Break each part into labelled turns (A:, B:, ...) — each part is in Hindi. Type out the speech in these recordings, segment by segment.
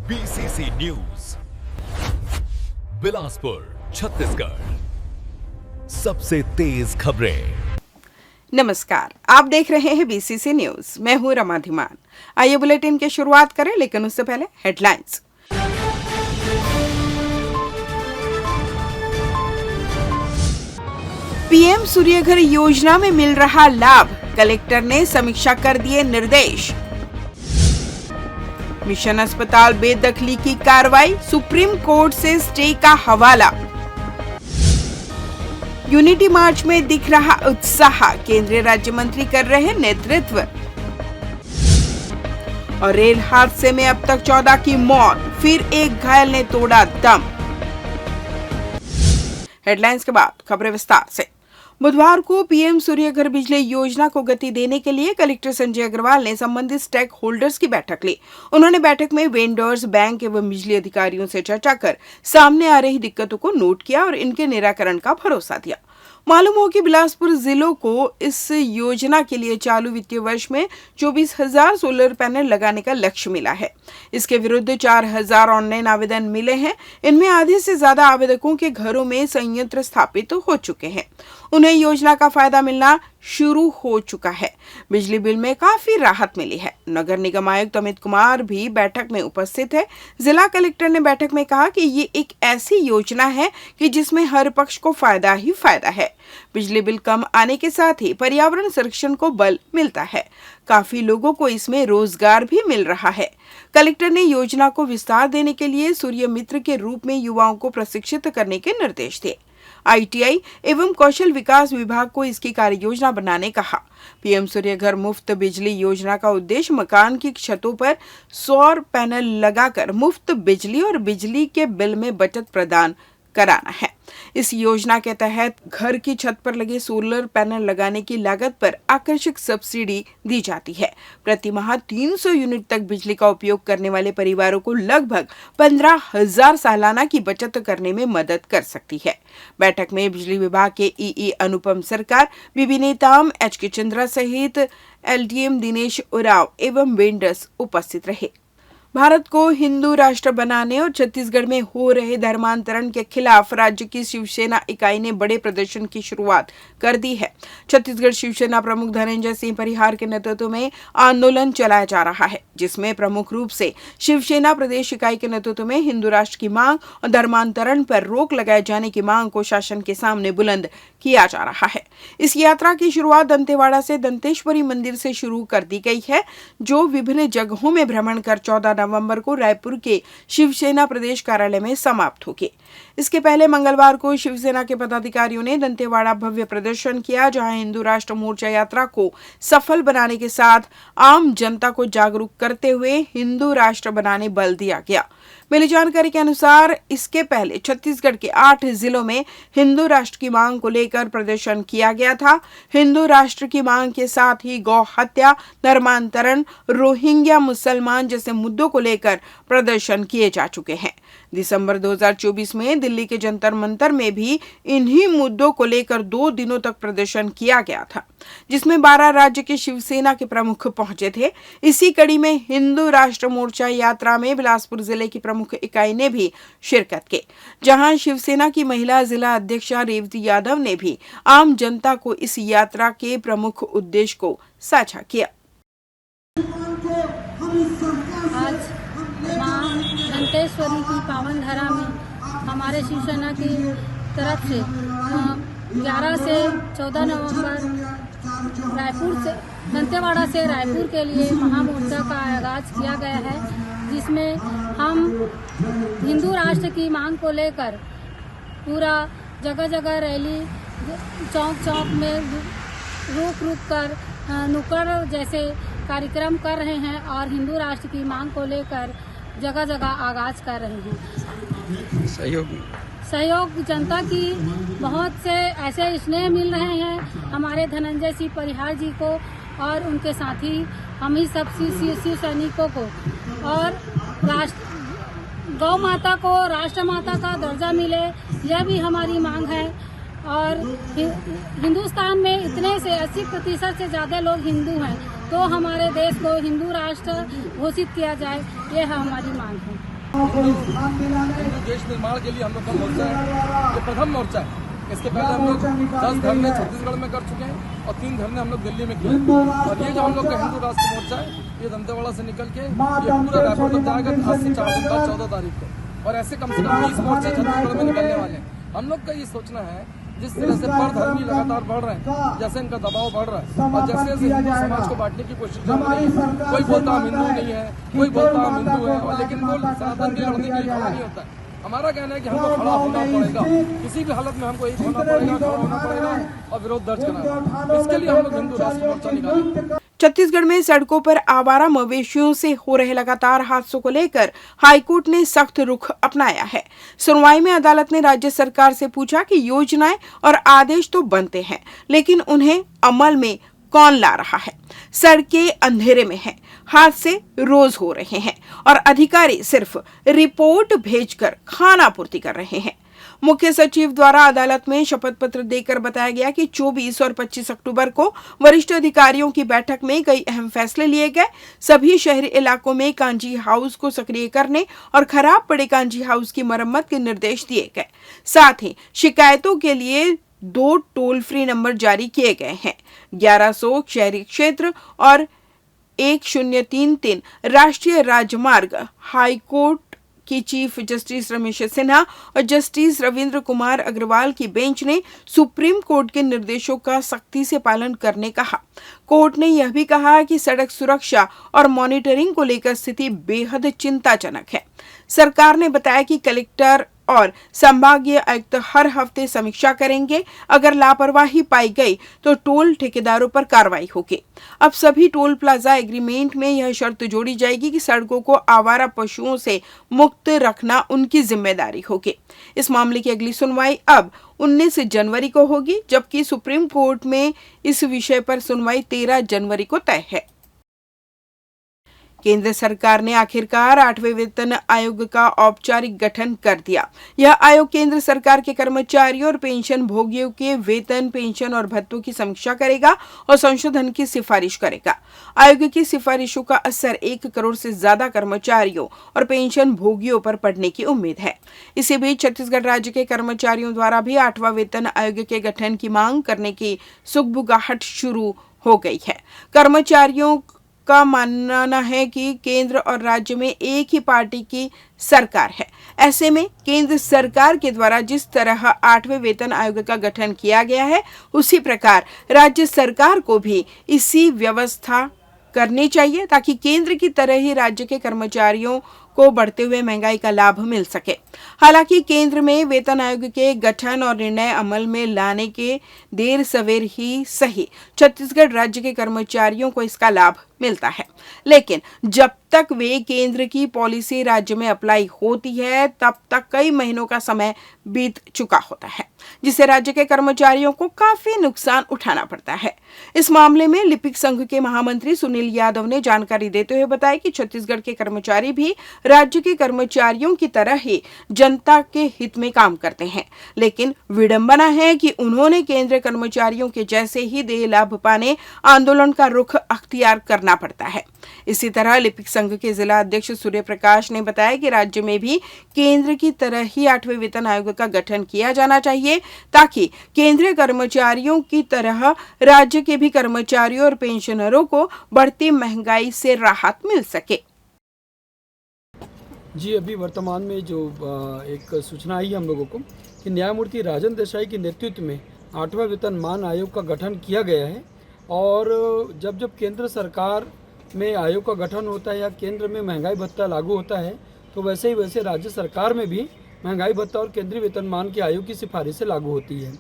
A: BCC न्यूज बिलासपुर छत्तीसगढ़ सबसे तेज खबरें।
B: नमस्कार, आप देख रहे हैं BCC न्यूज। मैं हूं रमा धीमान। आइए बुलेटिन की शुरुआत करें, लेकिन उससे पहले हेडलाइंस। पीएम सूर्यघर योजना में मिल रहा लाभ, कलेक्टर ने समीक्षा कर दिए निर्देश। मिशन अस्पताल बेदखली की कार्रवाई, सुप्रीम कोर्ट से स्टे का हवाला। यूनिटी मार्च में दिख रहा उत्साह, केंद्रीय राज्य मंत्री कर रहे नेतृत्व। और रेल हादसे में अब तक 14 की मौत, फिर एक घायल ने तोड़ा दम। हेडलाइंस के बाद खबरें विस्तार से। बुधवार को पीएम सूर्यघर बिजली योजना को गति देने के लिए कलेक्टर संजय अग्रवाल ने संबंधित स्टेक होल्डर्स की बैठक ली। उन्होंने बैठक में वेंडर्स, बैंक एवं बिजली अधिकारियों से चर्चा कर सामने आ रही दिक्कतों को नोट किया और इनके निराकरण का भरोसा दिया। मालूम हो कि बिलासपुर जिलों को इस योजना के लिए चालू वित्तीय वर्ष में 24,000 सोलर पैनल लगाने का लक्ष्य मिला है। इसके विरुद्ध 4,000 ऑनलाइन आवेदन मिले हैं। इनमें आधे से ज्यादा आवेदकों के घरों में संयंत्र स्थापित हो चुके हैं। उन्हें योजना का फायदा मिलना शुरू हो चुका है। बिजली बिल में काफी राहत मिली है। नगर निगम आयुक्त अमित कुमार भी बैठक में उपस्थित है। जिला कलेक्टर ने बैठक में कहा कि ये एक ऐसी योजना है कि जिसमें हर पक्ष को फायदा ही फायदा है। बिजली बिल कम आने के साथ ही पर्यावरण संरक्षण को बल मिलता है। काफी लोगों को इसमें रोजगार भी मिल रहा है। कलेक्टर ने योजना को विस्तार देने के लिए सूर्य मित्र के रूप में युवाओं को प्रशिक्षित करने के निर्देश दिए। ITI एवं कौशल विकास विभाग को इसकी कार्य योजना बनाने कहा। पीएम सूर्यघर मुफ्त बिजली योजना का उद्देश्य मकान की छतों पर सौर पैनल लगाकर मुफ्त बिजली और बिजली के बिल में बचत प्रदान कराना है। इस योजना के तहत घर की छत पर लगे सोलर पैनल लगाने की लागत पर आकर्षक सब्सिडी दी जाती है। प्रति माह 300 यूनिट तक बिजली का उपयोग करने वाले परिवारों को लगभग 15,000 सालाना की बचत करने में मदद कर सकती है। बैठक में बिजली विभाग के EE अनुपम सरकार, बीबी नेताम, HK चंद्रा सहित LDM दिनेश उराव एवं वेंडर्स उपस्थित रहे। भारत को हिंदू राष्ट्र बनाने और छत्तीसगढ़ में हो रहे धर्मांतरण के खिलाफ राज्य की शिवसेना इकाई ने बड़े प्रदर्शन की शुरुआत कर दी है। छत्तीसगढ़ शिवसेना प्रमुख धनंजय सिंह परिहार के नेतृत्व में आंदोलन चलाया जा रहा है, जिसमें प्रमुख रूप से शिवसेना प्रदेश इकाई के नेतृत्व में हिंदू राष्ट्र की मांग और धर्मांतरण पर रोक लगाए जाने की मांग को शासन के सामने बुलंद किया जा रहा है। इस यात्रा की शुरुआत दंतेवाड़ा से दंतेश्वरी मंदिर से शुरू कर दी गई है, जो विभिन्न जगहों में भ्रमण कर 14 नवंबर को रायपुर के शिवसेना प्रदेश कार्यालय में समाप्त होगी। इसके पहले मंगलवार को शिवसेना के पदाधिकारियों ने दंतेवाड़ा भव्य प्रदर्शन किया, जहां हिंदू राष्ट्र मोर्चा यात्रा को सफल बनाने के साथ आम जनता को जागरूक करते हुए हिंदू राष्ट्र बनाने बल दिया गया। मिली जानकारी के अनुसार इसके पहले छत्तीसगढ़ के 8 जिलों में हिंदू राष्ट्र की मांग को लेकर प्रदर्शन किया गया था। हिंदू राष्ट्र की मांग के साथ ही गौ हत्या, धर्मांतरण, रोहिंग्या मुसलमान जैसे मुद्दों को लेकर प्रदर्शन किए जा चुके हैं। दिसंबर 2024 में दिल्ली के जंतर मंतर में भी इन्हीं मुद्दों को लेकर 2 दिनों तक प्रदर्शन किया गया था, जिसमें 12 राज्य के शिवसेना के प्रमुख पहुंचे थे। इसी कड़ी में हिंदू राष्ट्र मोर्चा यात्रा में बिलासपुर जिले की प्रमुख इकाई ने भी शिरकत की, जहां शिवसेना की महिला जिला अध्यक्षा रेवती यादव ने भी आम जनता को इस यात्रा के प्रमुख उद्देश्य को साझा किया।
C: आज मां दंतेश्वरी की पावन धरा में हमारे शिवसेना की तरफ से 11 से 14 नवंबर रायपुर से दंतेवाड़ा से रायपुर के लिए महामोर्चा का आगाज किया गया है, जिसमें हम हिंदू राष्ट्र की मांग को लेकर पूरा जगह जगह रैली, चौक चौक में रुक कर नुक्कड़ जैसे कार्यक्रम कर रहे हैं और हिंदू राष्ट्र की मांग को लेकर जगह जगह आगाज कर रहे हैं। सहयोग जनता की बहुत से ऐसे स्नेह मिल रहे हैं हमारे धनंजय सिंह परिहार जी को और उनके साथी हम ही सब शिव सैनिकों को, और गौ माता को राष्ट्र माता का दर्जा मिले, यह भी हमारी मांग है। और हिंदुस्तान में इतने से 80% से ज़्यादा लोग हिंदू हैं, तो हमारे देश को हिंदू राष्ट्र घोषित किया जाए, यह हमारी मांग है।
D: हिंदू देश निर्माण के लिए हम लोग का मोर्चा है, ये प्रथम मोर्चा है। इसके पहले हम लोग 10 धरने छत्तीसगढ़ में कर चुके हैं और 3 धरने हम लोग दिल्ली में किए। और ये जो हम लोग का हिंदू राष्ट्र मोर्चा है, ये दंतेवाड़ा से निकल के ये पूरा रायपुर तक जाएगा आज से 4 दिन बाद 14 तारीख को। और ऐसे कम से कम 20 मोर्चे छत्तीसगढ़ में निकलने वाले हैं। हम लोग का ये सोचना है, जिस तरह से परधर्मी लगातार बढ़ रहे हैं, जैसे इनका दबाव बढ़ रहा है और जैसे जैसे हिंदू समाज को बांटने की कोशिश चल रही है, कोई बोलता हम हिंदू नहीं है, कोई बोलता हम हिंदू है, और लेकिन वो सनातन के लड़ने के लिए खड़ा नहीं होता है। हमारा कहना है कि हमको खड़ा होना पड़ेगा, किसी भी हालत में हमको एक होना पड़ेगा, खड़ा होना पड़ेगा और विरोध दर्ज कराना। इसके लिए हम लोग हिंदू राष्ट्र मोर्चा निकालेंगे।
B: छत्तीसगढ़ में सड़कों पर आवारा मवेशियों से हो रहे लगातार हादसों को लेकर हाईकोर्ट ने सख्त रुख अपनाया है। सुनवाई में अदालत ने राज्य सरकार से पूछा कि योजनाएं और आदेश तो बनते हैं, लेकिन उन्हें अमल में कौन ला रहा है। सड़कें अंधेरे में हैं, हादसे रोज हो रहे हैं और अधिकारी सिर्फ रिपोर्ट भेजकर खानापूर्ति कर रहे हैं। मुख्य सचिव द्वारा अदालत में शपथ पत्र देकर बताया गया कि 24 और 25 अक्टूबर को वरिष्ठ अधिकारियों की बैठक में कई अहम फैसले लिए गए। सभी शहरी इलाकों में कांजी हाउस को सक्रिय करने और खराब पड़े कांजी हाउस की मरम्मत के निर्देश दिए गए। साथ ही शिकायतों के लिए 2 टोल फ्री नंबर जारी किए गए हैं। 1100 शहरी क्षेत्र और 1033 राष्ट्रीय राजमार्ग। हाईकोर्ट की चीफ जस्टिस रमेश सिन्हा और जस्टिस रविंद्र कुमार अग्रवाल की बेंच ने सुप्रीम कोर्ट के निर्देशों का सख्ती से पालन करने कहा। कोर्ट ने यह भी कहा कि सड़क सुरक्षा और मॉनिटरिंग को लेकर स्थिति बेहद चिंताजनक है। सरकार ने बताया कि कलेक्टर और संभागीय आयुक्त हर हफ्ते समीक्षा करेंगे। अगर लापरवाही पाई गई तो टोल ठेकेदारों पर कार्रवाई होगी। अब सभी टोल प्लाजा एग्रीमेंट में यह शर्त जोड़ी जाएगी कि सड़कों को आवारा पशुओं से मुक्त रखना उनकी जिम्मेदारी होगी। इस मामले की अगली सुनवाई अब 19 जनवरी को होगी, जबकि सुप्रीम कोर्ट में इस विषय पर सुनवाई 13 जनवरी को तय है। केंद्र सरकार ने आखिरकार 8वें वेतन आयोग का औपचारिक गठन कर दिया। यह आयोग केंद्र सरकार के कर्मचारियों और पेंशन भोगियों के वेतन, पेंशन और भत्तों की समीक्षा करेगा और संशोधन की सिफारिश करेगा। आयोग की सिफारिशों का असर 1 करोड़ से ज्यादा कर्मचारियों और पेंशन भोगियों पर पड़ने की उम्मीद है। इसी बीच छत्तीसगढ़ राज्य के कर्मचारियों द्वारा भी 8वां वेतन आयोग के गठन की मांग करने की सुगबुगाहट शुरू हो गई है। कर्मचारियों का मानना है कि केंद्र और राज्य में एक ही पार्टी की सरकार है। ऐसे में केंद्र सरकार के द्वारा जिस तरह 8वें वेतन आयोग का गठन किया गया है, उसी प्रकार राज्य सरकार को भी इसी व्यवस्था करनी चाहिए, ताकि केंद्र की तरह ही राज्य के कर्मचारियों को बढ़ते हुए महंगाई का लाभ मिल सके। हालांकि केंद्र में वेतन आयोग के गठन और निर्णय अमल में लाने के देर सवेर ही सही, छत्तीसगढ़ राज्य के कर्मचारियों को इसका लाभ मिलता है। लेकिन जब तक वे केंद्र की पॉलिसी राज्य में अप्लाई होती है, तब तक कई महीनों का समय बीत चुका होता है, जिससे राज्य के कर्मचारियों को काफी नुकसान उठाना पड़ता है। इस मामले में लिपिक संघ के महामंत्री सुनील यादव ने जानकारी देते हुए बताया कि छत्तीसगढ़ के कर्मचारी भी राज्य के कर्मचारियों की तरह ही जनता के हित में काम करते हैं, लेकिन विडंबना है कि उन्होंने केंद्रीय कर्मचारियों के जैसे ही देय लाभ पाने आंदोलन का रुख अख्तियार करना पड़ता है। इसी तरह लिपिक संघ के जिला अध्यक्ष सूर्य प्रकाश ने बताया कि राज्य में भी केंद्र की तरह ही 8वें वेतन आयोग का गठन किया जाना चाहिए, ताकि केंद्रीय कर्मचारियों की तरह राज्य के भी कर्मचारियों और पेंशनरों को बढ़ती महंगाई से राहत मिल सके।
E: जी, अभी वर्तमान में जो एक सूचना आई हम लोगों को कि न्यायमूर्ति राजन देसाई के नेतृत्व में 8वां वेतनमान आयोग का गठन किया गया है। और जब जब केंद्र सरकार में आयोग का गठन होता है या केंद्र में महंगाई भत्ता लागू होता है, तो वैसे ही वैसे राज्य सरकार में भी महंगाई भत्ता और केंद्रीय वेतनमान के आयोग की सिफारिशें लागू होती है।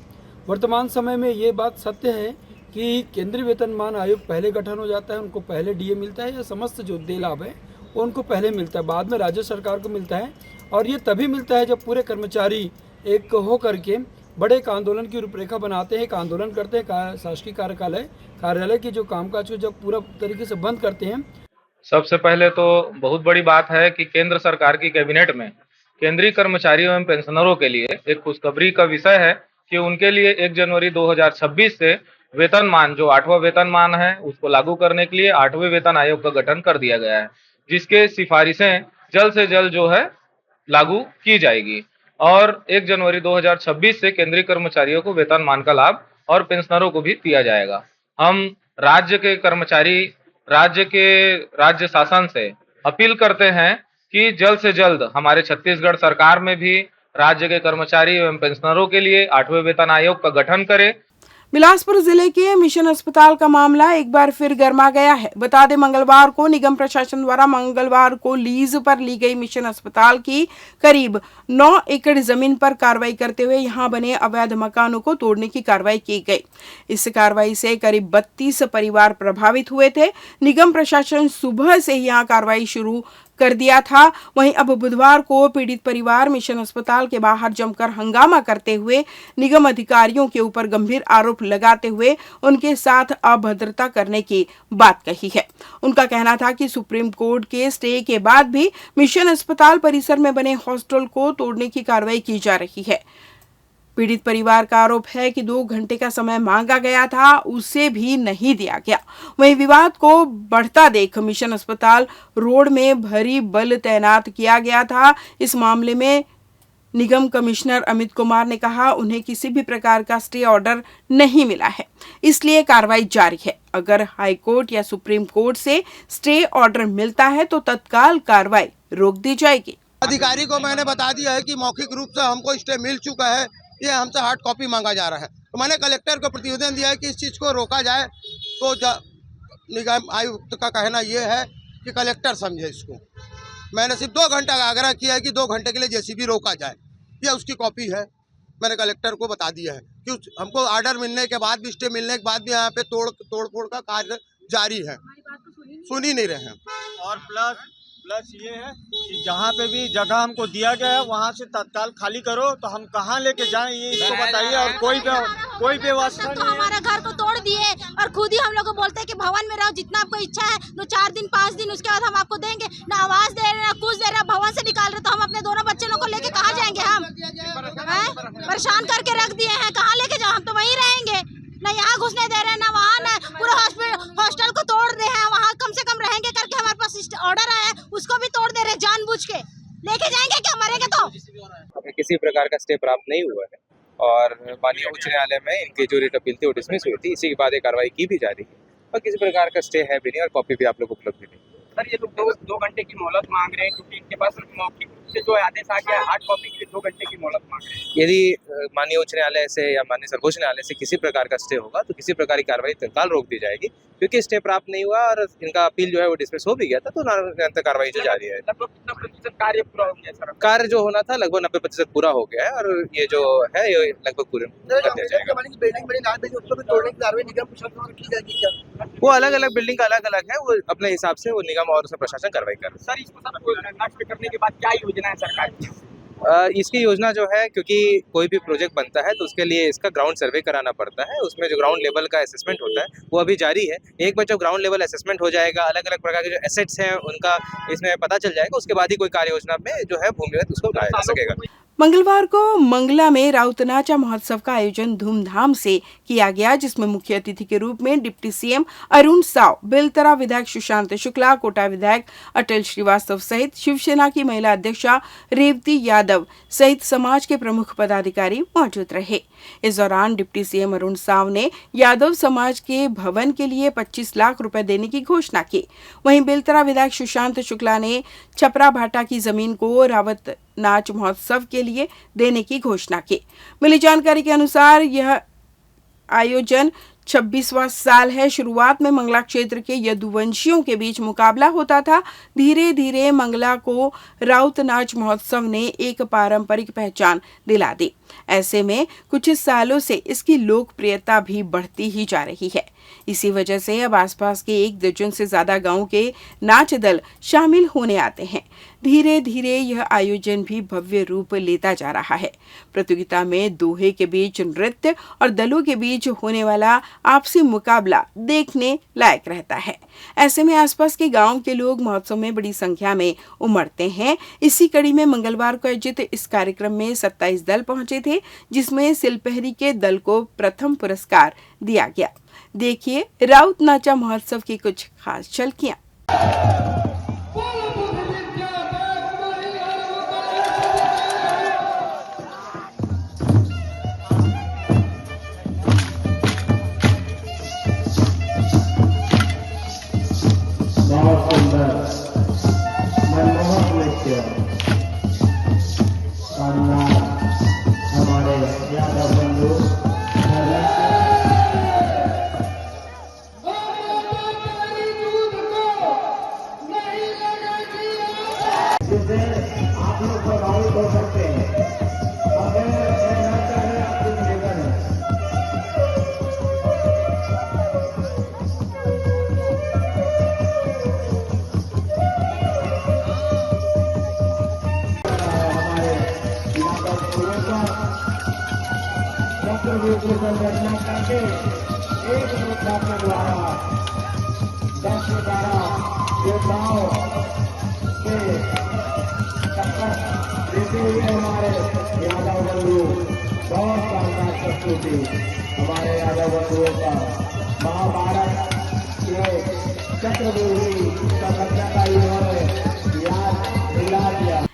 E: वर्तमान समय में ये बात सत्य है कि केंद्रीय वेतनमान आयोग पहले गठन हो जाता है, उनको पहले डीए मिलता है या समस्त जो देय लाभ है वो उनको पहले मिलता है, बाद में राज्य सरकार को मिलता है। और ये तभी मिलता है जब पूरे कर्मचारी एक हो करके बड़े एक आंदोलन की रूपरेखा बनाते हैं, एक आंदोलन करते हैं, शासकीय कार्यालय की जो कामकाज को जब पूरा तरीके से बंद करते हैं।
F: सबसे पहले तो बहुत बड़ी बात है कि केंद्र सरकार की कैबिनेट में केंद्रीय कर्मचारियों एवं पेंशनरों के लिए एक खुशखबरी का विषय है कि उनके लिए 1 जनवरी 2026 से वेतनमान, जो 8वां वेतनमान है, उसको लागू करने के लिए 8वें वेतन आयोग का गठन कर दिया गया है, जिसके सिफारिशें जल्द से जल्द जो है लागू की जाएगी और 1 जनवरी 2026 से केंद्रीय कर्मचारियों को वेतनमान का लाभ और पेंशनरों को भी दिया जाएगा। हम राज्य के कर्मचारी, राज्य शासन से अपील करते हैं कि जल्द से जल्द हमारे छत्तीसगढ़ सरकार में भी राज्य के कर्मचारी एवं पेंशनरों के लिए 8वें वेतन आयोग का गठन करे।
B: बिलासपुर जिले के मिशन अस्पताल का मामला एक बार फिर गर्मा गया है। बता दें, मंगलवार को निगम प्रशासन द्वारा मंगलवार को लीज पर ली गई मिशन अस्पताल की करीब 9 एकड़ जमीन पर कार्रवाई करते हुए यहां बने अवैध मकानों को तोड़ने की कार्रवाई की गई। इस कार्रवाई से करीब 32 परिवार प्रभावित हुए थे। निगम प्रशासन सुबह से ही यहां कार्रवाई शुरू कर दिया था। वहीं अब बुधवार को पीड़ित परिवार मिशन अस्पताल के बाहर जमकर हंगामा करते हुए निगम अधिकारियों के ऊपर गंभीर आरोप लगाते हुए उनके साथ अभद्रता करने की बात कही है। उनका कहना था कि सुप्रीम कोर्ट के स्टे के बाद भी मिशन अस्पताल परिसर में बने हॉस्टल को तोड़ने की कार्रवाई की जा रही है। पीड़ित परिवार का आरोप है कि 2 घंटे का समय मांगा गया था, उसे भी नहीं दिया गया। वहीं विवाद को बढ़ता देख मिशन अस्पताल रोड में भारी बल तैनात किया गया था। इस मामले में निगम कमिश्नर अमित कुमार ने कहा उन्हें किसी भी प्रकार का स्टे ऑर्डर नहीं मिला है, इसलिए कार्रवाई जारी है। अगर हाई कोर्ट या सुप्रीम कोर्ट से स्टे ऑर्डर मिलता है तो तत्काल कार्रवाई रोक दी जाएगी।
G: अधिकारी को मैंने बता दिया है कि मौखिक रूप से हमको स्टे मिल चुका है, ये हमसे हार्ड कॉपी मांगा जा रहा है। तो मैंने कलेक्टर को प्रतिवेदन दिया है कि इस चीज़ को रोका जाए। तो निगम आयुक्त का कहना ये है कि कलेक्टर समझे इसको। मैंने सिर्फ 2 घंटा का आग्रह किया है कि 2 घंटे के लिए जेसीबी रोका जाए, यह उसकी कॉपी है। मैंने कलेक्टर को बता दिया है कि हमको ऑर्डर मिलने के बाद भी, स्टे मिलने के बाद भी यहाँ पे तोड़ फोड़ का कार्य जारी है, सुन ही नहीं रहे हैं।
H: और प्लस ये है कि जहाँ पे भी जगह हमको दिया गया है वहाँ से तत्काल खाली करो, तो हम कहाँ लेके जाएं ये इसको बताइए। और कोई व्यवस्था नहीं है।
I: हमारा घर को तोड़ दिए और खुद ही हम लोग को बोलते हैं कि भवन में रहो, जितना आपको इच्छा है, तो 4 दिन 5 दिन उसके बाद हम आपको देंगे। ना आवाज दे रहे, ना कुछ दे रहे, भवन से निकाल रहे। तो हम अपने दोनों बच्चे लोग को लेके कहाँ जाएंगे? हम परेशान करके रख दिए हैं, कहाँ लेके जाओ? हम तो वहीं रहेंगे, ना यहाँ घुसने दे रहे हैं, ना वहाँ, ना पूरा हॉस्टल को तोड़ रहे हैं। वहाँ कम से कम रहेंगे करके हमारे पास ऑर्डर आया है, उसको भी तोड़ दे रहे हैं जानबूझ के। लेके जाएंगे क्या? मरेंगे तो।
J: किसी प्रकार का स्टे प्राप्त नहीं हुआ है और माननीय उच्च न्यायालय में इनकी जो रिट अपील थी वो डिसमिस हुई थी। इसी के बाद ये कार्रवाई की भी जा रही है और किसी प्रकार का स्टे है भी नहीं और कॉपी भी आप लोग उपलब्ध नहीं।
K: सर, ये लोग 2 घंटे की मोहलत मांग रहे हैं क्योंकि इनके पास मौखिक रूप से जो आदेश आ गया हार्ड कॉपी के लिए 2 घंटे की मोहलत मांग रहे हैं।
J: यदि माननीय उच्च न्यायालय से या माननीय सर्वोच्च न्यायालय से किसी प्रकार का स्टे होगा तो किसी प्रकार की कार्रवाई तत्काल रोक दी जाएगी, क्योंकि स्टे प्राप्त नहीं हुआ और इनका अपील जो है वो डिसमिस हो भी गया था। तो निरंतर कार्रवाई जो जारी है।
K: लगभग कितना प्रतिशत कार्य पूरा हो गया सर?
J: कार्य जो होना था लगभग 90% पूरा हो गया है और ये जो है ये लगभग पूरे कर दिया जाएगा। वो अलग अलग बिल्डिंग अलग अलग है, वो अपने हिसाब से वो निगम और प्रशासन कार्रवाई कर रहे हैं।
K: सर, इसको सब नष्ट करने के बाद क्या योजना है सरकार की?
J: इसकी योजना जो है, क्योंकि कोई भी प्रोजेक्ट बनता है तो उसके लिए इसका ग्राउंड सर्वे कराना पड़ता है। उसमें जो ग्राउंड लेवल का असेसमेंट होता है वो अभी जारी है। एक बार जब ग्राउंड लेवल असेसमेंट हो जाएगा, अलग अलग प्रकार के जो एसेट्स हैं उनका इसमें पता चल जाएगा, उसके बाद ही कोई कार्य योजना में जो है भूमिगत उसको लाया जा सकेगा।
B: मंगलवार को मंगला में राउतनाचा महोत्सव का आयोजन धूमधाम से किया गया, जिसमें मुख्य अतिथि के रूप में डिप्टी सीएम अरुण साव, बेलतरा विधायक सुशांत शुक्ला, कोटा विधायक अटल श्रीवास्तव सहित शिवसेना की महिला अध्यक्षा रेवती यादव सहित समाज के प्रमुख पदाधिकारी मौजूद रहे। इस दौरान डिप्टी सीएम अरुण साव ने यादव समाज के भवन के लिए 25 लाख रुपए देने की घोषणा की। वहीं बेलतरा विधायक सुशांत शुक्ला ने छपरा भाटा की जमीन को रावत नाच महोत्सव के लिए देने की घोषणा की। मिली जानकारी के अनुसार यह आयोजन 26वां साल है। शुरुआत में मंगला क्षेत्र के यदुवंशियों के बीच मुकाबला होता था। धीरे धीरे मंगला को राउत नाच महोत्सव ने एक पारंपरिक पहचान दिला दी। ऐसे में कुछ सालों से इसकी लोकप्रियता भी बढ़ती ही जा रही है। इसी वजह से अब आसपास के 1 दर्जन से ज्यादा गांव के नाच दल शामिल होने आते हैं। धीरे धीरे यह आयोजन भी भव्य रूप लेता जा रहा है। प्रतियोगिता में दोहे के बीच नृत्य और दलों के बीच होने वाला आपसी मुकाबला देखने लायक रहता है। ऐसे में आसपास के गांव के लोग महोत्सव में बड़ी संख्या में उमड़ते हैं। इसी कड़ी में मंगलवार को आयोजित इस कार्यक्रम में 27 दल पहुंचे थे, जिसमें सिलपहरी के दल को प्रथम पुरस्कार दिया गया। देखिए राउत नाचा महोत्सव की कुछ खास झलकियां।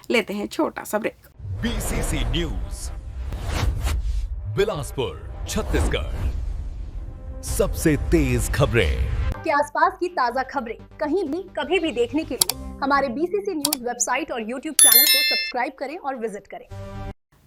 B: लेते हैं छोटा सा break.
A: BBC news Bilaspur Chhattisgarh, सबसे तेज खबरें।
L: के आसपास की ताजा खबरें कहीं भी कभी भी देखने के लिए हमारे बीसीसी न्यूज वेबसाइट और यूट्यूब चैनल को सब्सक्राइब करें और विजिट करें।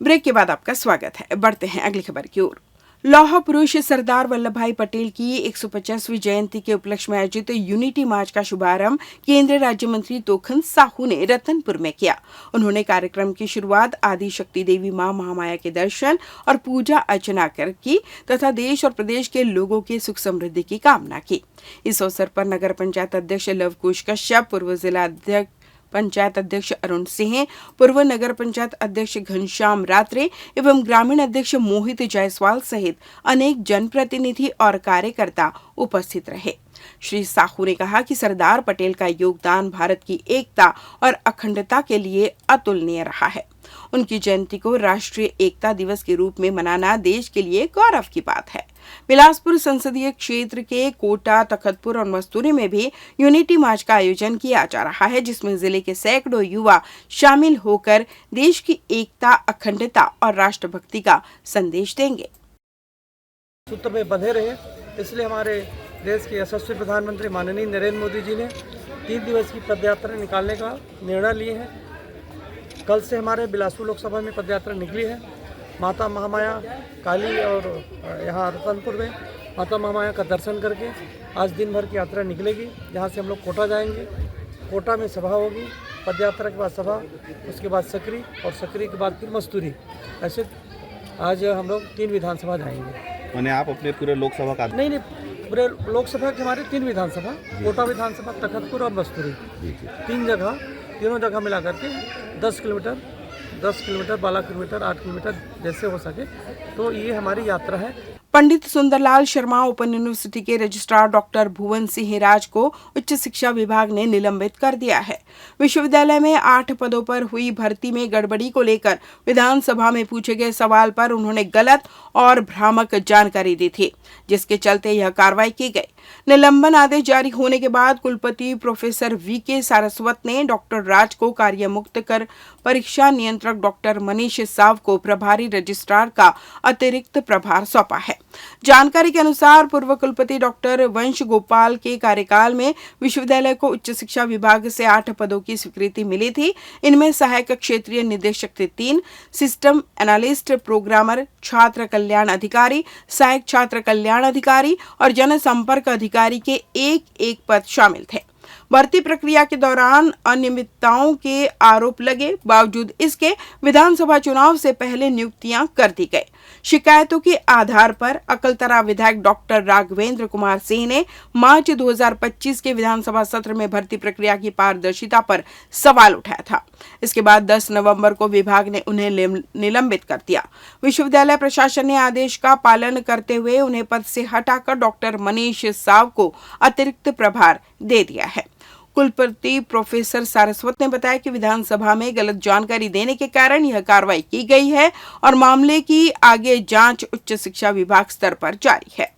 B: ब्रेक के बाद आपका स्वागत है। बढ़ते हैं अगली खबर की ओर। लौह पुरुष सरदार वल्लभ भाई पटेल की 150वीं जयंती के उपलक्ष्य में आयोजित यूनिटी मार्च का शुभारंभ केंद्रीय राज्य मंत्री तोखन साहू ने रतनपुर में किया। उन्होंने कार्यक्रम की शुरुआत आदि शक्ति देवी मां महामाया के दर्शन और पूजा अर्चना कर की तथा देश और प्रदेश के लोगों के सुख समृद्धि की कामना की। इस अवसर पर नगर पंचायत अध्यक्ष लवकुश कश्यप, पूर्व जिला पंचायत अध्यक्ष अरुण सिंह, पूर्व नगर पंचायत अध्यक्ष घनश्याम रात्रे एवं ग्रामीण अध्यक्ष मोहित जायसवाल सहित अनेक जनप्रतिनिधि और कार्यकर्ता उपस्थित रहे। श्री साहू ने कहा कि सरदार पटेल का योगदान भारत की एकता और अखंडता के लिए अतुलनीय रहा है। उनकी जयंती को राष्ट्रीय एकता दिवस के रूप में मनाना देश के लिए गौरव की बात है। बिलासपुर संसदीय क्षेत्र के कोटा, तखतपुर और मस्तूरी में भी यूनिटी मार्च का आयोजन किया जा रहा है, जिसमें जिले के सैकड़ों युवा शामिल होकर देश की एकता, अखंडता और राष्ट्रभक्ति का संदेश देंगे।
E: सूत्र में बंधे रहे, इसलिए हमारे देश के यशस्वी प्रधानमंत्री माननीय नरेंद्र मोदी जी ने 3 दिवस की पदयात्रा निकालने का निर्णय लिए हैं। कल से हमारे बिलासपुर लोकसभा में पदयात्रा निकली है। माता महामाया काली और यहाँ रतनपुर में माता महामाया का दर्शन करके आज दिन भर की यात्रा निकलेगी, जहाँ से हम लोग कोटा जाएंगे। कोटा में सभा होगी, पदयात्रा के बाद सभा, उसके बाद सकरी और सकरी के बाद फिर मस्तूरी। ऐसे आज हम लोग 3 विधानसभा जाएंगे।
M: मैंने आप अपने पूरे लोकसभा का
E: नहीं, पूरे लोकसभा के हमारे 3 विधानसभा, कोटा विधानसभा, तखतपुर और मस्तूरी, 3 जगह, तीनों जगह मिला करके 10 किलोमीटर, 12 किलोमीटर, 8 किलोमीटर जैसे हो सके, तो ये हमारी यात्रा है।
B: पंडित सुंदरलाल शर्मा ओपन यूनिवर्सिटी के रजिस्ट्रार डॉक्टर भुवन सिंह राज को उच्च शिक्षा विभाग ने निलंबित कर दिया है। विश्वविद्यालय में 8 पदों पर हुई भर्ती में गड़बड़ी को लेकर विधानसभा में पूछे गए सवाल पर उन्होंने गलत और भ्रामक जानकारी दी थी, जिसके चलते यह कार्रवाई की गई। निलंबन आदेश जारी होने के बाद कुलपति प्रोफेसर वीके सारस्वत ने डॉक्टर राज को कार्य मुक्त कर परीक्षा नियंत्रक डॉक्टर मनीष साव को प्रभारी रजिस्ट्रार का अतिरिक्त प्रभार सौंपा है। जानकारी के अनुसार पूर्व कुलपति डॉक्टर वंश गोपाल के कार्यकाल में विश्वविद्यालय को उच्च शिक्षा विभाग से 8 पदों की स्वीकृति मिली थी। इनमें सहायक क्षेत्रीय निदेशक के 3, सिस्टम एनालिस्ट, प्रोग्रामर, छात्र कल्याण अधिकारी, सहायक छात्र कल्याण अधिकारी और जनसंपर्क अधिकारी के 1-1 पद शामिल थे। भर्ती प्रक्रिया के दौरान अनियमितताओं के आरोप लगे, बावजूद इसके विधानसभा चुनाव से पहले नियुक्तियां कर दी गई। शिकायतों के आधार पर अकलतरा विधायक डॉक्टर राघवेंद्र कुमार सिंह ने मार्च 2025 के विधानसभा सत्र में भर्ती प्रक्रिया की पारदर्शिता पर सवाल उठाया था। इसके बाद 10 नवंबर को विभाग ने उन्हें निलंबित कर दिया। विश्वविद्यालय प्रशासन ने आदेश का पालन करते हुए उन्हें पद से हटाकर डॉक्टर मनीष साव को अतिरिक्त प्रभार दे दिया है। कुलपति प्रोफेसर सारस्वत ने बताया कि विधानसभा में गलत जानकारी देने के कारण यह कार्रवाई की गई है और मामले की आगे जांच उच्च शिक्षा विभाग स्तर पर जारी है।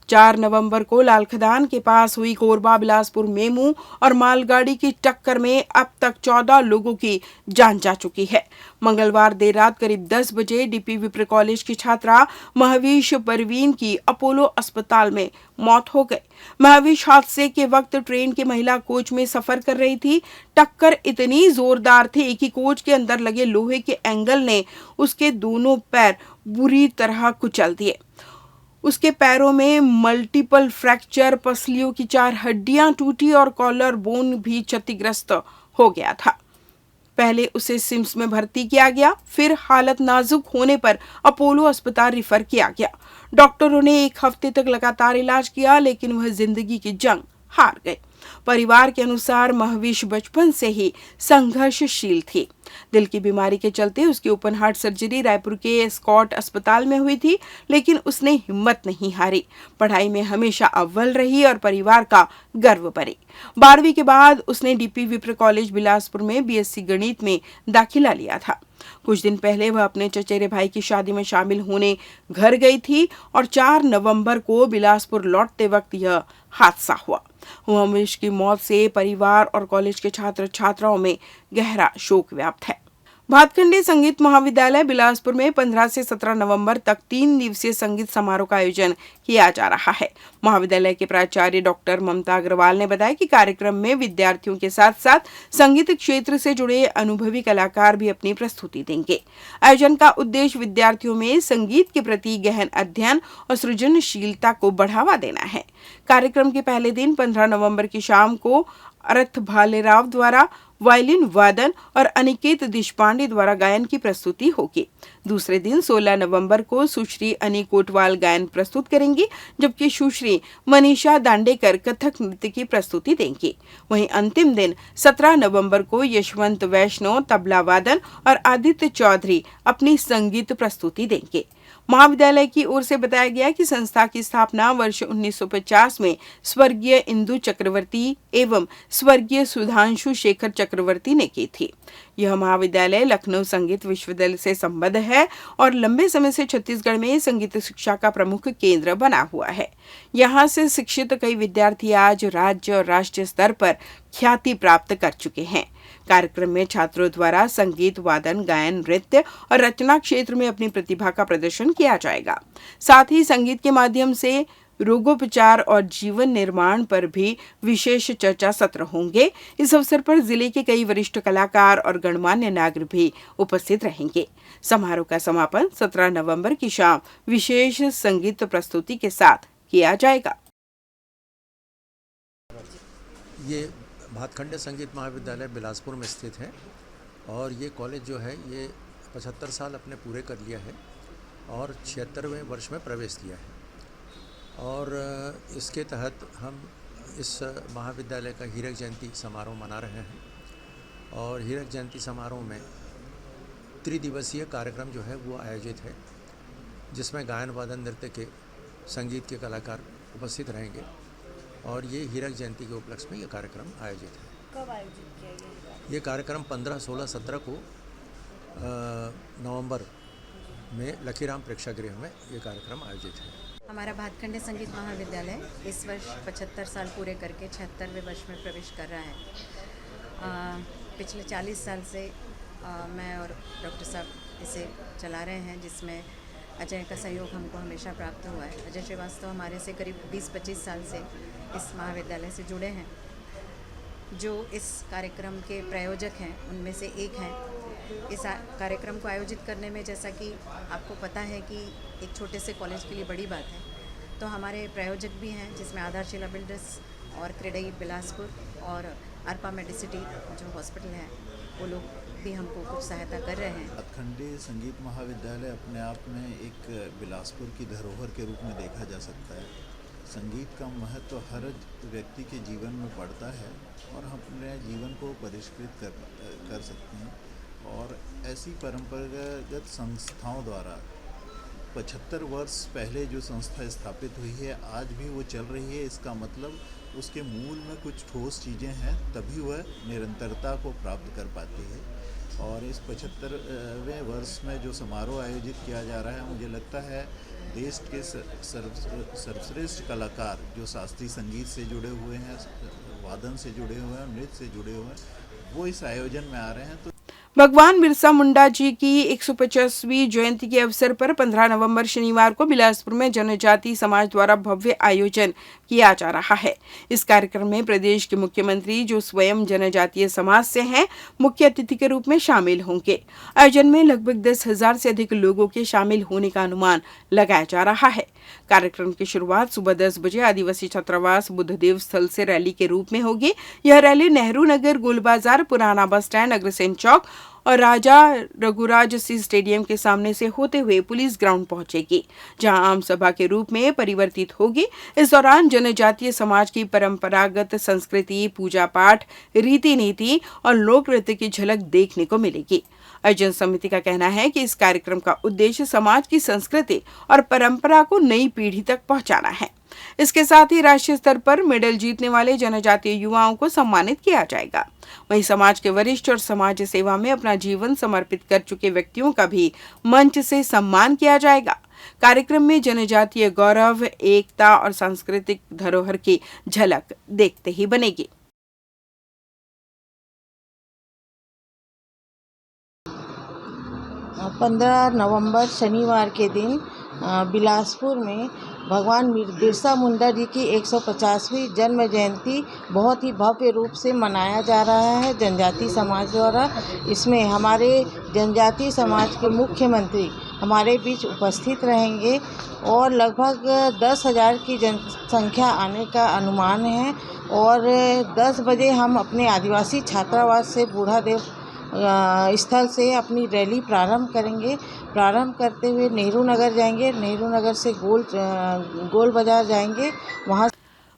B: 4 नवंबर को लालखदान के पास हुई कोरबा बिलासपुर मेमू और मालगाड़ी की टक्कर में अब तक 14 लोगों की जान जा चुकी है। मंगलवार देर रात करीब 10 बजे डीपी विप्र कॉलेज की छात्रा महवीश परवीन की अपोलो अस्पताल में मौत हो गई। महवीश हादसे के वक्त ट्रेन के महिला कोच में सफर कर रही थी। टक्कर इतनी जोरदार थी कि कोच के अंदर लगे लोहे के एंगल ने उसके दोनों पैर बुरी तरह कुचल दिए। उसके पैरों में मल्टीपल फ्रैक्चर, पसलियों की 4 हड्डियां टूटी और कॉलर बोन भी क्षतिग्रस्त हो गया था। पहले उसे सिम्स में भर्ती किया गया, फिर हालत नाजुक होने पर अपोलो अस्पताल रिफर किया गया। डॉक्टरों ने 1 हफ्ते तक लगातार इलाज किया, लेकिन वह जिंदगी की जंग हार गए। परिवार के अनुसार महविश बचपन से ही संघर्षशील थी। दिल की बीमारी के चलते उसकी ओपन हार्ट सर्जरी रायपुर के स्कॉट अस्पताल में हुई थी, लेकिन उसने हिम्मत नहीं हारी। पढ़ाई में हमेशा अव्वल रही और परिवार का गर्व बनी। 12वीं के बाद उसने डीपी विप्र कॉलेज बिलासपुर में बीएससी गणित में दाखिला लिया था। कुछ दिन पहले वह अपने चचेरे भाई की शादी में शामिल होने घर गई थी और 4 नवंबर को बिलासपुर लौटते वक्त यह हादसा हुआ। महविश की मौत से परिवार और कॉलेज के छात्र छात्राओं में गहरा शोक व्याप्त है। भातखंडे संगीत महाविद्यालय बिलासपुर में 15 से 17 नवंबर तक 3 दिवसीय संगीत समारोह का आयोजन किया जा रहा है। महाविद्यालय के प्राचार्य डॉक्टर ममता अग्रवाल ने बताया कि कार्यक्रम में विद्यार्थियों के साथ साथ संगीत क्षेत्र से जुड़े अनुभवी कलाकार भी अपनी प्रस्तुति देंगे। आयोजन का उद्देश्य विद्यार्थियों में संगीत के प्रति गहन अध्ययन और सृजनशीलता को बढ़ावा देना है। कार्यक्रम के पहले दिन 15 नवंबर की शाम को अर्थ भालेराव द्वारा वायलिन वादन और अनिकेत देशपांडे द्वारा गायन की प्रस्तुति होगी। दूसरे दिन 16 नवंबर को सुश्री अनी कोटवाल गायन प्रस्तुत करेंगी, जबकि सुश्री मनीषा दांडेकर कथक नृत्य की प्रस्तुति देंगी। वहीं अंतिम दिन 17 नवंबर को यशवंत वैष्णव तबला वादन और आदित्य चौधरी अपनी संगीत प्रस्तुति देंगे। महाविद्यालय की ओर से बताया गया कि संस्था की स्थापना वर्ष 1950 में स्वर्गीय इंदु चक्रवर्ती एवं स्वर्गीय सुधांशु शेखर चक्रवर्ती ने की थी। यह महाविद्यालय लखनऊ संगीत विश्वविद्यालय से संबद्ध है और लंबे समय से छत्तीसगढ़ में संगीत शिक्षा का प्रमुख केंद्र बना हुआ है। यहाँ से शिक्षित कई विद्यार्थी आज राज्य और राष्ट्रीय स्तर पर ख्याति प्राप्त कर चुके हैं। कार्यक्रम में छात्रों द्वारा संगीत, वादन, गायन, नृत्य और रचना क्षेत्र में अपनी प्रतिभा का प्रदर्शन किया जाएगा। साथ ही संगीत के माध्यम से रोगोपचार और जीवन निर्माण पर भी विशेष चर्चा सत्र होंगे। इस अवसर पर जिले के कई वरिष्ठ कलाकार और गणमान्य नागरिक भी उपस्थित रहेंगे। समारोह का समापन 17 नवंबर की शाम विशेष संगीत प्रस्तुति के साथ किया जाएगा।
M: ये भातखंडे संगीत महाविद्यालय बिलासपुर में स्थित है और ये कॉलेज जो है ये 75 साल अपने पूरे कर लिया है और 76वें वर्ष में प्रवेश किया है। और इसके तहत हम इस महाविद्यालय का हीरक जयंती समारोह मना रहे हैं और हीरक जयंती समारोह में त्रिदिवसीय कार्यक्रम जो है वो आयोजित है, जिसमें गायन, वादन, नृत्य के, संगीत के कलाकार उपस्थित रहेंगे और ये हीरक जयंती के उपलक्ष्य में ये कार्यक्रम आयोजित है।
N: कब आयोजित किया गया?
M: ये कार्यक्रम 15, 16, 17 को नवंबर में लखीराम प्रेक्षागृह में ये कार्यक्रम आयोजित है।
N: हमारा भातखंडे संगीत महाविद्यालय इस वर्ष 75 साल पूरे करके 76वें वर्ष में प्रवेश कर रहा है। पिछले 40 साल से मैं और डॉक्टर साहब इसे चला रहे हैं, जिसमें अजय का सहयोग हमको हमेशा प्राप्त हुआ है। अजय श्रीवास्तव हमारे से करीब 20-25 साल से इस महाविद्यालय से जुड़े हैं। जो इस कार्यक्रम के प्रायोजक हैं उनमें से एक हैं। इस कार्यक्रम को आयोजित करने में, जैसा कि आपको पता है कि एक छोटे से कॉलेज के लिए बड़ी बात है, तो हमारे प्रायोजक भी हैं, जिसमें आधारशिला बिल्डर्स और क्रेडाई बिलासपुर और अर्पा मेडिसिटी जो हॉस्पिटल है, वो लोग भी हमको कुछ सहायता कर रहे हैं।
O: भातखंडे संगीत महाविद्यालय अपने आप में एक बिलासपुर की धरोहर के रूप में देखा जा सकता है। संगीत का महत्व हर व्यक्ति के जीवन में पड़ता है और हम अपने जीवन को परिष्कृत कर सकते हैं। और ऐसी परंपरागत संस्थाओं द्वारा 75 वर्ष पहले जो संस्था स्थापित हुई है, आज भी वो चल रही है। इसका मतलब उसके मूल में कुछ ठोस चीज़ें हैं, तभी वह निरंतरता को प्राप्त कर पाती है। और इस 75वें वर्ष में जो समारोह आयोजित किया जा रहा है, मुझे लगता है देश के सर्वश्रेष्ठ कलाकार जो शास्त्रीय संगीत से जुड़े हुए हैं, वादन से जुड़े हुए हैं, नृत्य से जुड़े हुए हैं, वो इस आयोजन में आ रहे हैं। तो
B: भगवान बिरसा मुंडा जी की 150वीं जयंती के अवसर पर 15 नवंबर शनिवार को बिलासपुर में जनजाति समाज द्वारा भव्य आयोजन किया जा रहा है। इस कार्यक्रम में प्रदेश के मुख्यमंत्री, जो स्वयं जनजातीय समाज से हैं, मुख्य अतिथि के रूप में शामिल होंगे। आयोजन में लगभग 10,000 से अधिक लोगों के शामिल होने का अनुमान लगाया जा रहा है। कार्यक्रम की शुरुआत सुबह 10 बजे आदिवासी छात्रावास बुद्धदेव स्थल से रैली के रूप में होगी। यह रैली नेहरू नगर, गोल बाजार, पुराना बस स्टैंड, अग्रसेन चौक और राजा रघुराज सिंह स्टेडियम के सामने से होते हुए पुलिस ग्राउंड पहुंचेगी, जहां आम सभा के रूप में परिवर्तित होगी। इस दौरान जनजातीय समाज की परंपरागत संस्कृति, पूजा पाठ, रीति नीति और लोक नृत्य की झलक देखने को मिलेगी। आयोजन समिति का कहना है कि इस कार्यक्रम का उद्देश्य समाज की संस्कृति और परंपरा को नई पीढ़ी तक पहुंचाना है। इसके साथ ही राष्ट्रीय स्तर पर मेडल जीतने वाले जनजातीय युवाओं को सम्मानित किया जाएगा। वहीं समाज के वरिष्ठ और समाज सेवा में अपना जीवन समर्पित कर चुके व्यक्तियों का भी मंच से सम्मान किया जाएगा। कार्यक्रम में जनजातीय गौरव, एकता और सांस्कृतिक धरोहर की झलक देखते ही बनेगी।
P: पंद्रह नवंबर शनिवार के दिन बिलासपुर में भगवान बिरसा मुंडा जी की 150वीं जन्म जयंती बहुत ही भव्य रूप से मनाया जा रहा है जनजाति समाज द्वारा। इसमें हमारे जनजाति समाज के मुख्यमंत्री हमारे बीच उपस्थित रहेंगे और लगभग 10,000 की जनसंख्या आने का अनुमान है। और 10 बजे हम अपने आदिवासी छात्रावास से बूढ़ादेव स्थल से अपनी रैली प्रारंभ करेंगे। प्रारंभ करते हुए नेहरू नगर जाएंगे, नेहरू नगर से गोल बाजार जाएंगे। वहाँ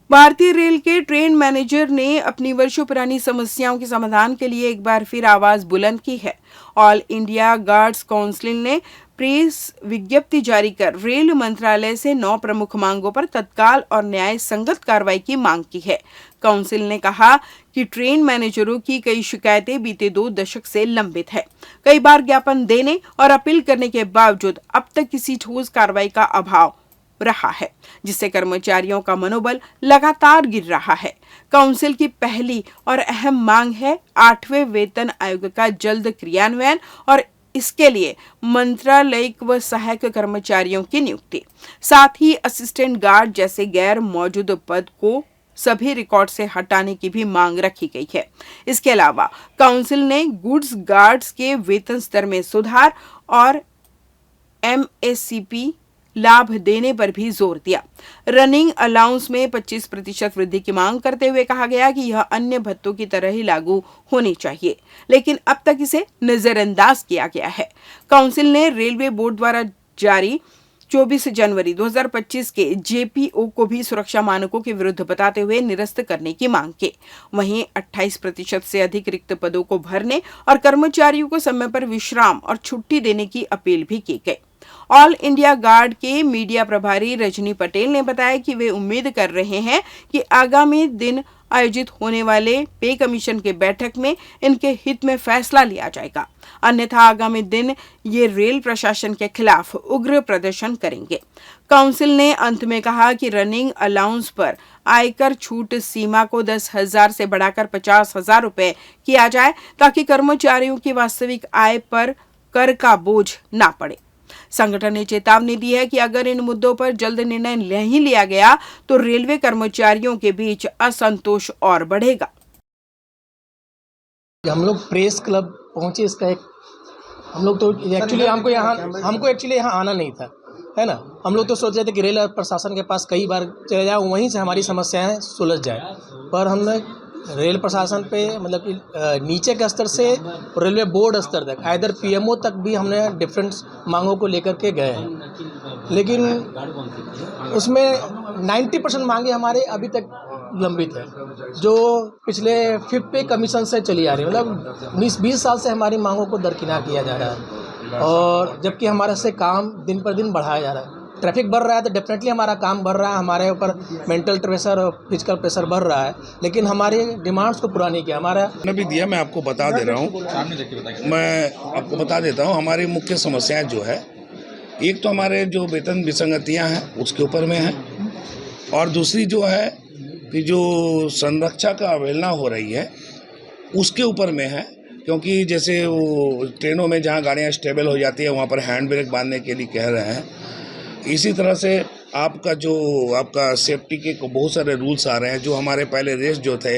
B: भारतीय रेल के ट्रेन मैनेजर ने अपनी वर्षों पुरानी समस्याओं के समाधान के लिए एक बार फिर आवाज बुलंद की है। ऑल इंडिया गार्ड्स काउंसिल ने प्रेस विज्ञप्ति जारी कर रेल मंत्रालय से 9 प्रमुख मांगों पर तत्काल और न्याय संगत कार्रवाई की मांग की है। काउंसिल ने कहा कि ट्रेन मैनेजरों की कई शिकायतें बीते 2 दशक से लंबित है। कई बार ज्ञापन देने और अपील करने के बावजूद अब तक किसी ठोस कार्रवाई का अभाव रहा है, जिससे कर्मचारियों का मनोबल लगातार गिर रहा है। काउंसिल की पहली और अहम मांग है 8वें वेतन आयोग का जल्द क्रियान्वयन और इसके लिए मंत्रालयिक व सहायक कर्मचारियों की नियुक्ति, साथ ही असिस्टेंट गार्ड जैसे गैर मौजूद पद को सभी रिकॉर्ड से हटाने की भी मांग रखी गई है। इसके अलावा काउंसिल ने गुड्स गार्ड्स के वेतन स्तर में सुधार और MSCP लाभ देने पर भी जोर दिया। रनिंग अलाउंस में 25% वृद्धि की मांग करते हुए कहा गया कि यह अन्य भत्तों की तरह ही लागू होनी चाहिए, लेकिन अब तक इसे नजरअंदाज किया गया है। काउंसिल ने रेलवे बोर्ड द्वारा जारी 24 जनवरी 2025 के JPO को भी सुरक्षा मानकों के विरुद्ध बताते हुए निरस्त करने की मांग की। वहीं 28% से अधिक रिक्त पदों को भरने और कर्मचारियों को समय पर विश्राम और छुट्टी देने की अपील भी की गई। ऑल इंडिया गार्ड के मीडिया प्रभारी रजनी पटेल ने बताया कि वे उम्मीद कर रहे हैं कि आगामी दिन आयोजित होने वाले पे कमीशन के बैठक में इनके हित में फैसला लिया जाएगा, अन्यथा आगामी दिन ये रेल प्रशासन के खिलाफ उग्र प्रदर्शन करेंगे। काउंसिल ने अंत में कहा कि रनिंग अलाउंस पर आयकर छूट सीमा को 10,000 से बढ़ाकर 50,000 रुपए किया जाए, ताकि कर्मचारियों की वास्तविक आय पर कर का बोझ ना पड़े। संगठन ने चेतावनी दी है कि अगर इन मुद्दों पर जल्द निर्णय नहीं लिया गया तो रेलवे कर्मचारियों के बीच असंतोष और बढ़ेगा।
Q: हम लोग प्रेस क्लब पहुंचे, इसका एक हम लोग तो एक्चुअली हमको यहाँ आना नहीं था, है ना। हम लोग तो सोच रहे थे कि रेल प्रशासन के पास कई बार चले जाए, वहीं से हमारी समस्याएं सुलझ जाए, पर हमने रेल प्रशासन पे मतलब कि नीचे के स्तर से रेलवे बोर्ड स्तर तक आइदर PMO तक भी हमने डिफरेंट मांगों को लेकर के गए हैं, लेकिन उसमें 90% मांगे हमारे अभी तक लंबित है, जो पिछले 5th पे कमीशन से चली आ रही है। मतलब 20 साल से हमारी मांगों को दरकिनार किया जा रहा है, और जबकि हमारे से काम दिन पर दिन बढ़ाया जा रहा है। ट्रैफिक बढ़ रहा है तो डेफिनेटली हमारा काम बढ़ रहा है, हमारे ऊपर मेंटल प्रेशर और फिजिकल प्रेशर बढ़ रहा है, लेकिन हमारी डिमांड्स को पूरा नहीं किया। हमारा
R: भी दिया, मैं आपको बता दे रहा हूँ, मैं आपको बता देता हूँ। हमारी मुख्य समस्याएं जो है, एक तो हमारे जो वेतन विसंगतियाँ हैं उसके ऊपर में है, और दूसरी जो है कि जो संरक्षा का अवहेलना हो रही है उसके ऊपर में है, क्योंकि जैसे वो ट्रेनों में जहाँ गाड़ियाँ स्टेबल हो जाती है वहाँ पर हैंड ब्रेक बांधने के लिए कह रहे हैं। इसी तरह से आपका सेफ्टी के बहुत सारे रूल्स आ रहे हैं, जो हमारे पहले रेस्ट जो थे,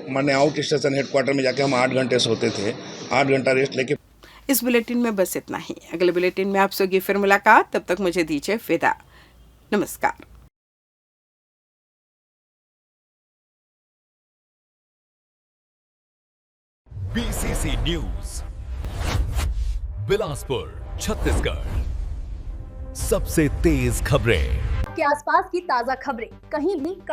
R: मैंने आउट स्टेशन हेडक्वार्टर में जाके हम 8 घंटे सोते थे, 8 घंटा रेस्ट लेके।
B: इस बुलेटिन में बस इतना ही। अगले बुलेटिन में आपसे होगी फिर मुलाकात, तब तक मुझे दीजिए विदा। नमस्कार।
A: BCC news Bilaspur Chhattisgarh. सबसे तेज खबरें।
L: के आसपास की ताजा खबरें कहीं भी कभी